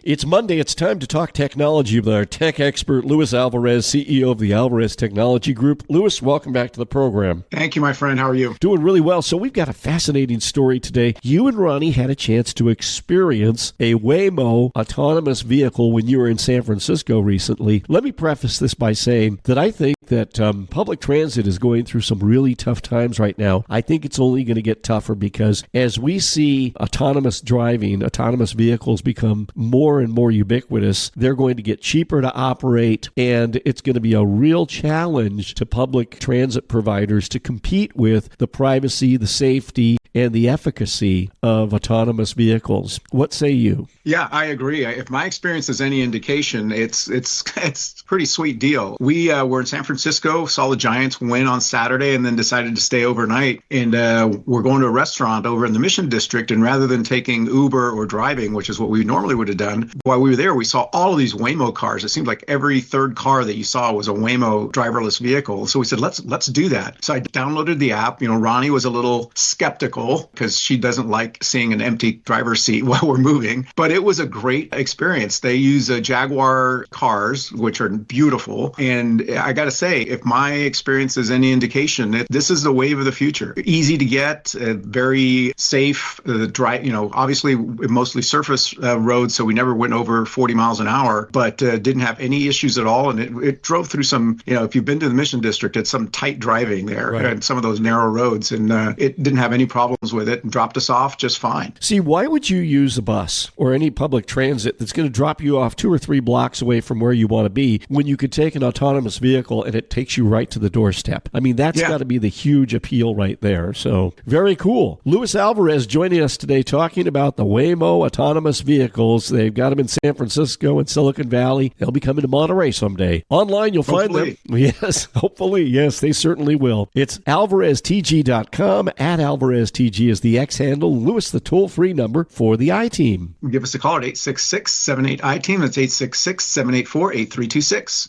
It's Monday. It's time to talk technology with our tech expert, Luis Alvarez, CEO of the Alvarez Technology Group. Luis, welcome back to the program. Thank you, my friend. How are you? Doing really well. So we've got a fascinating story today. You and Ronnie had a chance to experience a Waymo autonomous vehicle when you were in San Francisco recently. Let me preface this by saying that I think that public transit is going through some really tough times right now. I think it's only going to get tougher because as we see autonomous driving, autonomous vehicles become more and more ubiquitous, they're going to get cheaper to operate, and it's going to be a real challenge to public transit providers to compete with the privacy, the safety, and the efficacy of autonomous vehicles. What say you? Yeah, I agree. If my experience is any indication, it's a pretty sweet deal. We were in San Francisco, saw the Giants win on Saturday, and then decided to stay overnight. And we're going to a restaurant over in the Mission District, and rather than taking Uber or driving, which is what we normally would have done, while we were there, we saw all of these Waymo cars. It seemed like every third car that you saw was a Waymo driverless vehicle. So we said, let's do that. So I downloaded the app. Ronnie was a little skeptical because she doesn't like seeing an empty driver's seat while we're moving. But it was a great experience. They use Jaguar cars, which are beautiful. And I got to say, if my experience is any indication, this is the wave of the future. Easy to get, very safe. Obviously mostly surface roads, so we never went over 40 miles an hour, but didn't have any issues at all. And it drove through some, if you've been to the Mission District, it's some tight driving there, right, and some of those narrow roads. And it didn't have any problems with it and dropped us off just fine. See, why would you use a bus or any public transit that's going to drop you off 2 or 3 blocks away from where you want to be when you could take an autonomous vehicle and it takes you right to the doorstep? I mean, that's got to be the huge appeal right there. So very cool. Luis Alvarez joining us today talking about the Waymo autonomous vehicles. They've got them in San Francisco and Silicon Valley. They'll be coming to Monterey someday. Online, you'll find them. Yes, hopefully. Yes, they certainly will. It's alvareztg.com. At AlvarezTG is the X handle. Luis, the toll-free number for the I-Team. Give us a call at 866-78-I-Team. That's 866-784-8326.